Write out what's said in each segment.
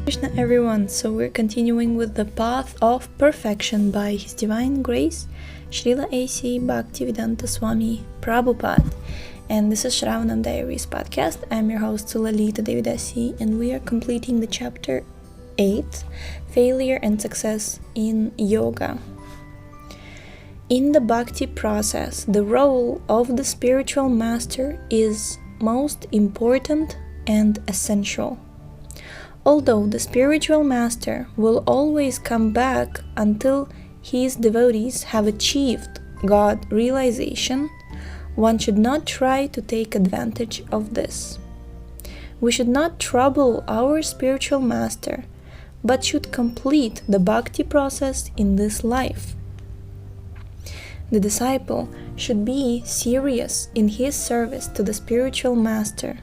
Kṛṣṇa everyone, so we're continuing with the path of perfection by His Divine Grace, Srila A.C. Bhaktivedanta Swami Prabhupada. And this is Shravanam Diaries podcast. I'm your host Lalita Devidasi, and we are completing the chapter 8, Failure and Success in Yoga. In the bhakti process, the role of the spiritual master is most important and essential. Although the spiritual master will always come back until his devotees have achieved God realization, one should not try to take advantage of this. We should not trouble our spiritual master, but should complete the bhakti process in this life. The disciple should be serious in his service to the spiritual master.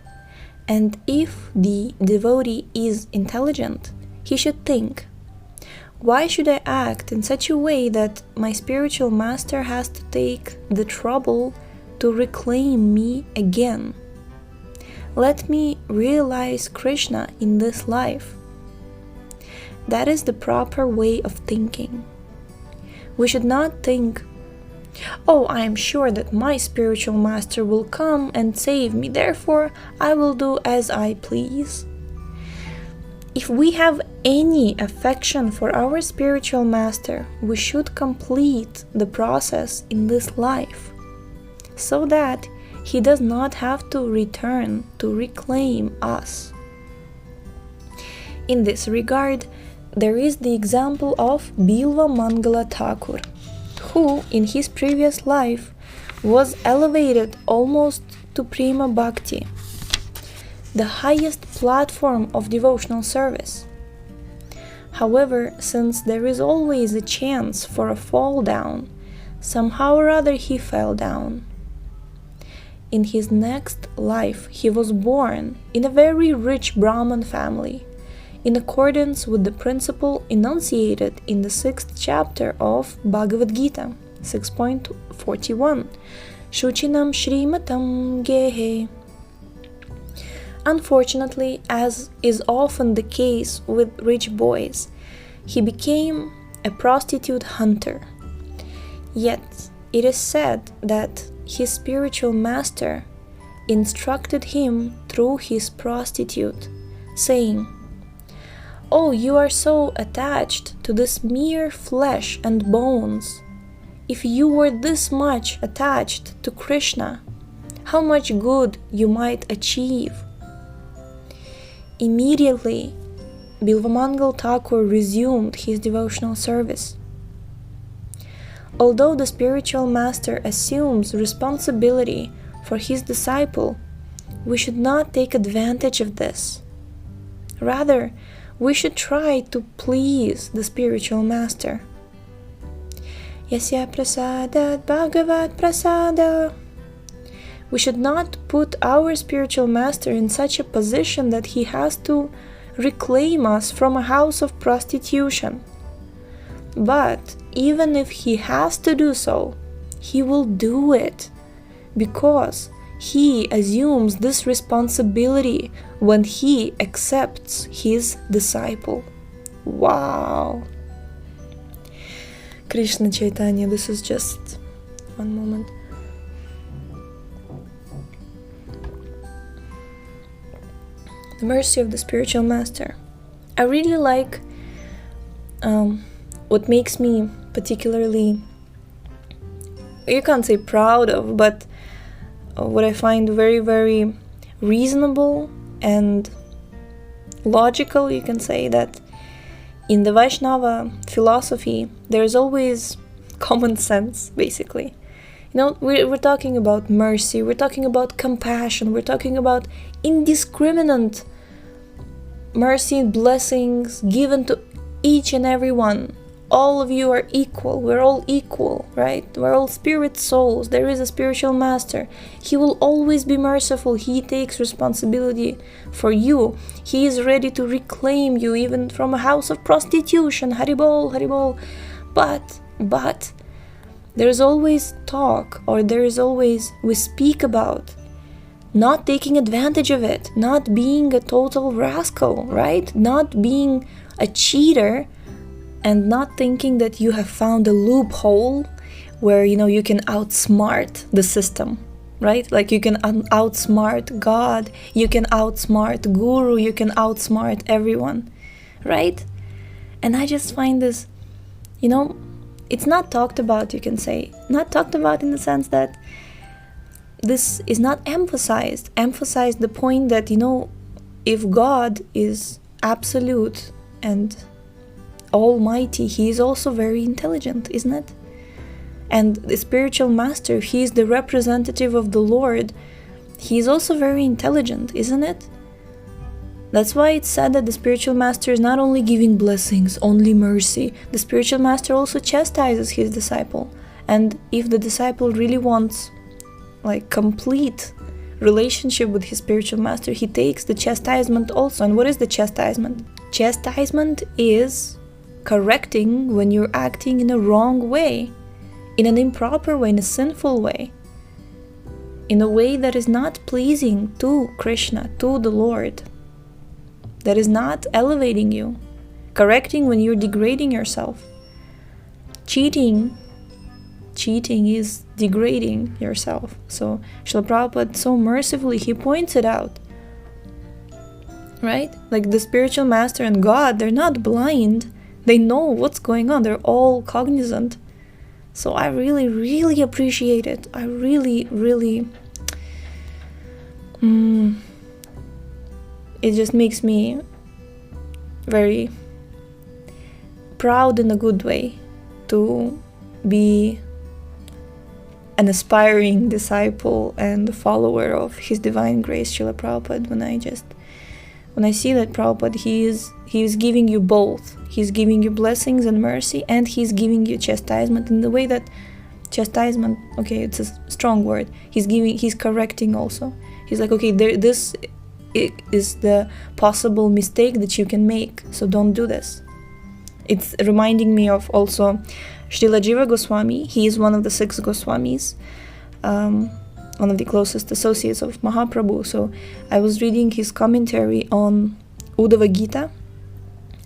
And if the devotee is intelligent, he should think, why should I act in such a way that my spiritual master has to take the trouble to reclaim me again? Let me realize Kṛṣṇa in this life. That is the proper way of thinking. We should not think, oh, I am sure that my spiritual master will come and save me, therefore I will do as I please. If we have any affection for our spiritual master, we should complete the process in this life, so that he does not have to return to reclaim us. In this regard, there is the example of Bilvamaṅgala Ṭhākura, who in his previous life was elevated almost to prema-bhakti, the highest platform of devotional service. However, since there is always a chance for a fall down, somehow or other he fell down. In his next life, he was born in a very rich brāhmaṇa family, in accordance with the principle enunciated in the 6th chapter of Bhagavad-gītā, 6.41, śucīnāṁ, śrīmatāṁ, gehe. Unfortunately, as is often the case with rich boys, he became a prostitute hunter. Yet, it is said that his spiritual master instructed him through his prostitute, saying, "Oh, you are so attached to this mere flesh and bones. If you were this much attached to Kṛṣṇa, how much good you might achieve." Immediately, Bilvamaṅgala Ṭhākura resumed his devotional service. Although the spiritual master assumes responsibility for his disciple, we should not take advantage of this. Rather, we should try to please the spiritual master. Yasya prasadat bhagavad prasada. We should not put our spiritual master in such a position that he has to reclaim us from a house of prostitution. But even if he has to do so, he will do it, because he assumes this responsibility when he accepts his disciple. Wow! Kṛṣṇa Chaitanya, this is just one moment. The mercy of the spiritual master. I really like what makes me particularly, you can't say proud of, but what I find very, very reasonable and logical, you can say, that in the Vaishnava philosophy, there's always common sense, basically. You know, we're talking about mercy, we're talking about compassion, we're talking about indiscriminate mercy and blessings given to each and every one. All of you are equal. We're all equal, right? We're all spirit souls. There is a spiritual master. He will always be merciful. He takes responsibility for you. He is ready to reclaim you even from a house of prostitution. Haribol, Haribol. But there is always talk, or there is always, we speak about not taking advantage of it, not being a total rascal, right? Not being a cheater, and not thinking that you have found a loophole where, you can outsmart the system, right? Like you can outsmart God, you can outsmart Guru, you can outsmart everyone, right? And I just find this, it's not talked about, you can say. Not talked about in the sense that this is not emphasized. Emphasize the point that, if God is absolute and almighty, he is also very intelligent, isn't it? And the spiritual master, he is the representative of the Lord. He is also very intelligent, isn't it? That's why it's said that the spiritual master is not only giving blessings, only mercy. The spiritual master also chastises his disciple. And if the disciple really wants complete relationship with his spiritual master, he takes the chastisement also. And what is the chastisement? Chastisement is correcting when you're acting in a wrong way, in an improper way, in a sinful way, in a way that is not pleasing to Kṛṣṇa, to the Lord, that is not elevating you. Correcting when you're degrading yourself. Cheating is degrading yourself. So Srila Prabhupada so mercifully, he points it out, right? Like the spiritual master and God, they're not blind. They know what's going on. They're all cognizant. So I really, really appreciate it. I really, really... it just makes me very proud in a good way to be an aspiring disciple and follower of His Divine Grace, Srila Prabhupada, when I see that Prabhupada, he is giving you both. He's giving you blessings and mercy, and he's giving you chastisement in the way that chastisement, okay, it's a strong word. He's correcting also. He's like, okay, this is the possible mistake that you can make, so don't do this. It's reminding me of also Srila Jiva Goswami. He is one of the 6 Goswamis, one of the closest associates of Mahaprabhu. So I was reading his commentary on Bhagavad-gītā,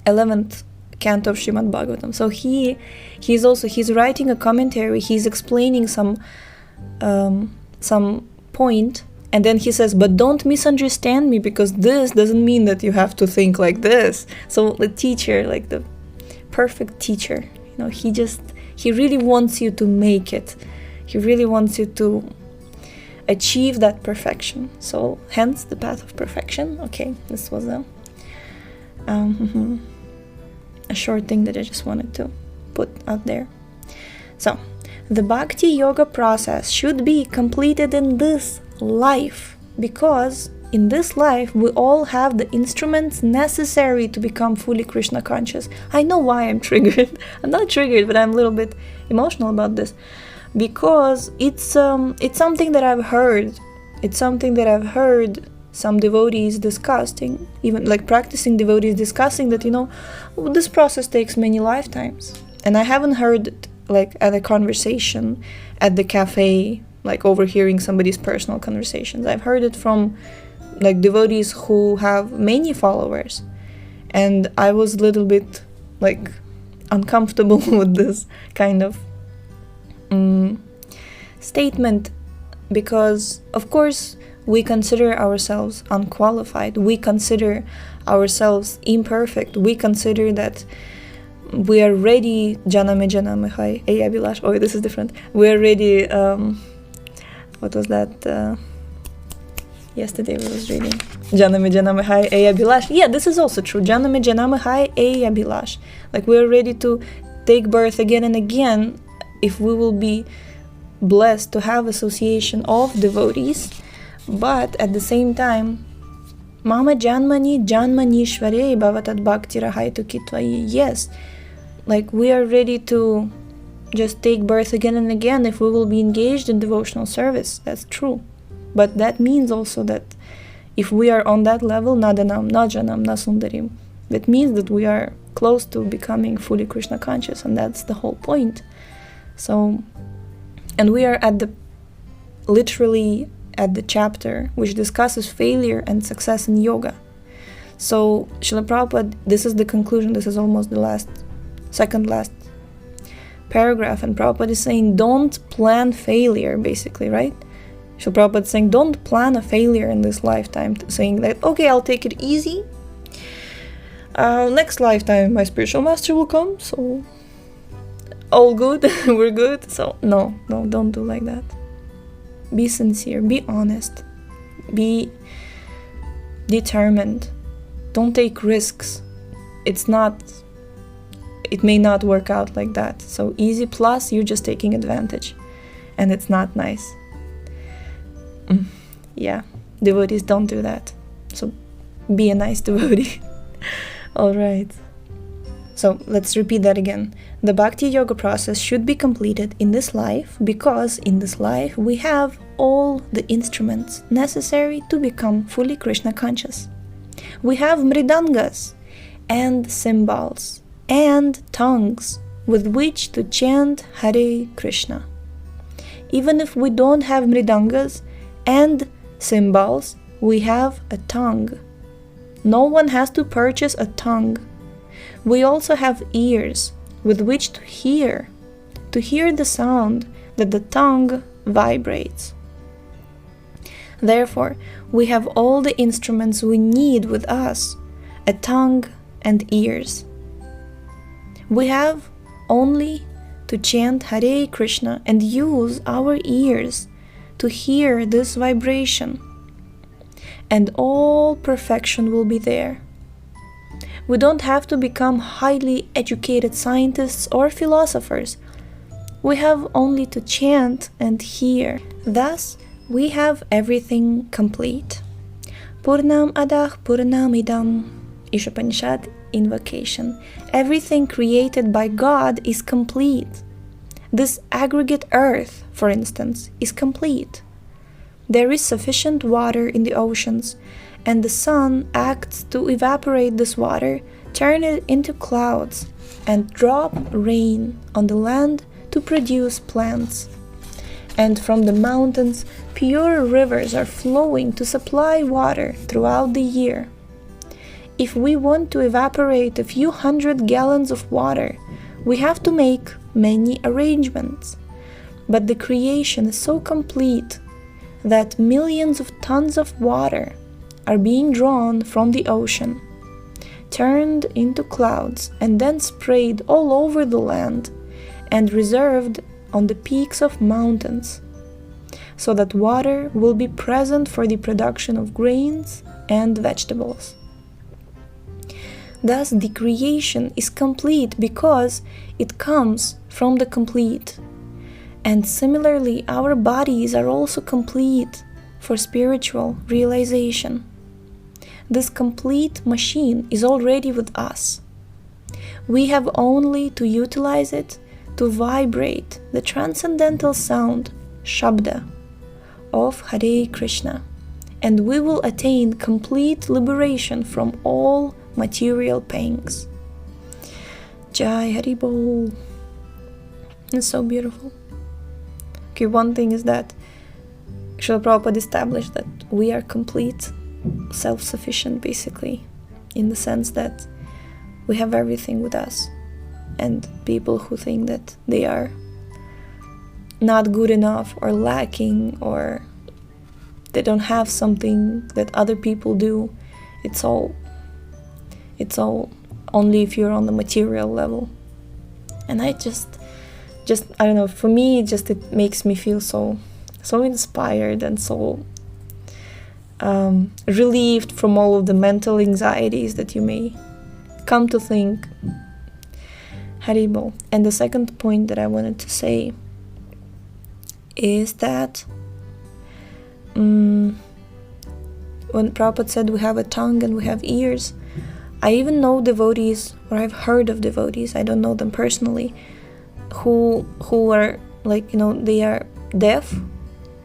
11th canto of Srimad Bhagavatam. So he's writing a commentary. He's explaining some point, and then he says, but don't misunderstand me, because this doesn't mean that you have to think like this. So the teacher, like the perfect teacher, he really wants you to make it. He really wants you to achieve that perfection. So hence the path of perfection. Okay, this was a short thing that I just wanted to put out there. So the bhakti yoga process should be completed in this life, because in this life we all have the instruments necessary to become fully Kṛṣṇa conscious. I know why I'm triggered. I'm not triggered, but I'm a little bit emotional about this, because it's something that I've heard. It's something that I've heard some devotees discussing, even like practicing devotees discussing that, this process takes many lifetimes. And I haven't heard it like at a conversation at the cafe, like overhearing somebody's personal conversations. I've heard it from like devotees who have many followers, and I was a little bit like uncomfortable with this kind of statement, because of course we consider ourselves unqualified, we consider ourselves imperfect, we consider that we are ready, oh, this is different, we are ready, what was that, yesterday we was reading, yeah, this is also true, like we are ready to take birth again and again if we will be blessed to have association of devotees. But at the same time, Mama Janmani Janmanishvare Bhavatad Bhakti Rahaitu Kitvayi. Yes, like we are ready to just take birth again and again if we will be engaged in devotional service. That's true. But that means also that if we are on that level, Nadanam, Najanam, Nasundarim, that means that we are close to becoming fully Kṛṣṇa conscious, and that's the whole point. So, and we are literally at the chapter which discusses failure and success in yoga. So Srila Prabhupada, this is the conclusion, this is almost the second last paragraph, and Prabhupada is saying, don't plan failure, basically, right? Srila Prabhupada is saying, don't plan a failure in this lifetime, saying that, okay, I'll take it easy. Next lifetime, my spiritual master will come, so all good, we're good. So no, don't do like that. Be sincere, be honest, be determined. Don't take risks. It may not work out like that. So easy plus, you're just taking advantage, and it's not nice. Yeah, devotees don't do that. So be a nice devotee. All right. So let's repeat that again. The Bhakti Yoga process should be completed in this life, because in this life we have all the instruments necessary to become fully Krishna conscious. We have mridangas and cymbals and tongues with which to chant Hare Krishna. Even if we don't have mridangas and cymbals, we have a tongue. No one has to purchase a tongue. We also have ears with which to hear the sound that the tongue vibrates. Therefore, we have all the instruments we need with us, a tongue and ears. We have only to chant Hare Krishna and use our ears to hear this vibration, and all perfection will be there. We don't have to become highly educated scientists or philosophers. We have only to chant and hear. Thus, we have everything complete. Purnam adah purnamidam. Ishopanishad invocation. Everything created by God is complete. This aggregate earth, for instance, is complete. There is sufficient water in the oceans, and the sun acts to evaporate this water, turn it into clouds, and drop rain on the land to produce plants. And from the mountains, pure rivers are flowing to supply water throughout the year. If we want to evaporate a few 100 gallons of water, we have to make many arrangements. But the creation is so complete that millions of tons of water are being drawn from the ocean, turned into clouds, and then sprayed all over the land and reserved on the peaks of mountains, so that water will be present for the production of grains and vegetables. Thus, the creation is complete because it comes from the complete. And similarly, our bodies are also complete for spiritual realization. This complete machine is already with us. We have only to utilize it to vibrate the transcendental sound, Shabda, of Hare Krishna, and we will attain complete liberation from all material pangs. Jai Hari Bol. It's so beautiful. Okay, one thing is that Srila Prabhupada established that we are complete, self-sufficient, basically, in the sense that we have everything with us. And people who think that they are not good enough or lacking, or they don't have something that other people do, it's all only if you're on the material level. And I just I don't know, for me, it makes me feel so inspired and so relieved from all of the mental anxieties that you may come to think. Haribol. And the second point that I wanted to say is that when Prabhupada said we have a tongue and we have ears, I even know devotees, or I've heard of devotees, I don't know them personally, who are like, they are deaf,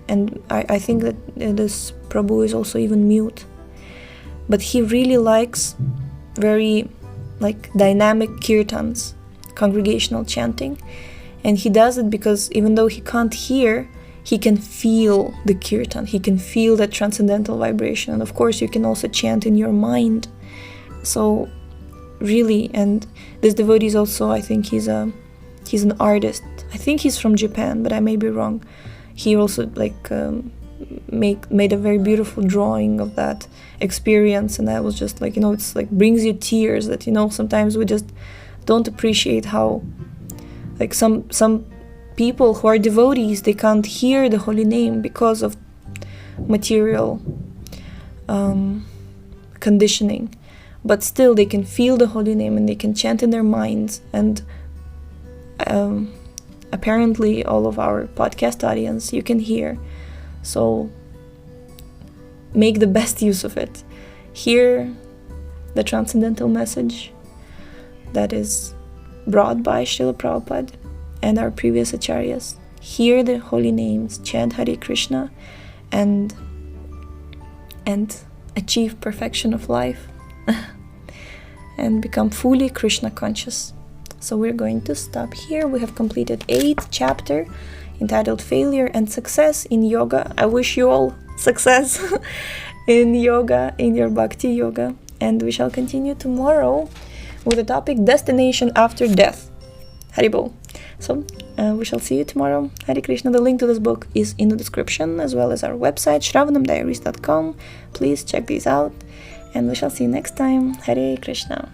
and I think that this Prabhu is also even mute, but he really likes very dynamic kirtans, congregational chanting, and he does it because even though he can't hear, he can feel the kirtan, he can feel that transcendental vibration. And of course you can also chant in your mind. So really, and this devotee is also, I think he's an artist. I think he's from Japan, but I may be wrong. He also made a very beautiful drawing of that experience, and I was just like, it's like brings you tears that, sometimes we just don't appreciate how, like, some people who are devotees, they can't hear the holy name because of material conditioning, but still they can feel the holy name and they can chant in their minds. And apparently all of our podcast audience, you can hear. So make the best use of it. Hear the transcendental message that is brought by Srila Prabhupada and our previous acharyas. Hear the holy names, chant Hare Krishna, and achieve perfection of life and become fully Krishna conscious. So we're going to stop here. We have completed 8th chapter entitled Failure and Success in Yoga. I wish you all success in yoga, in your bhakti yoga. And we shall continue tomorrow with the topic Destination After Death. Haribol. So we shall see you tomorrow. Hare Krishna. The link to this book is in the description, as well as our website, shravanamdiaries.com. Please check these out. And we shall see you next time. Hare Krishna.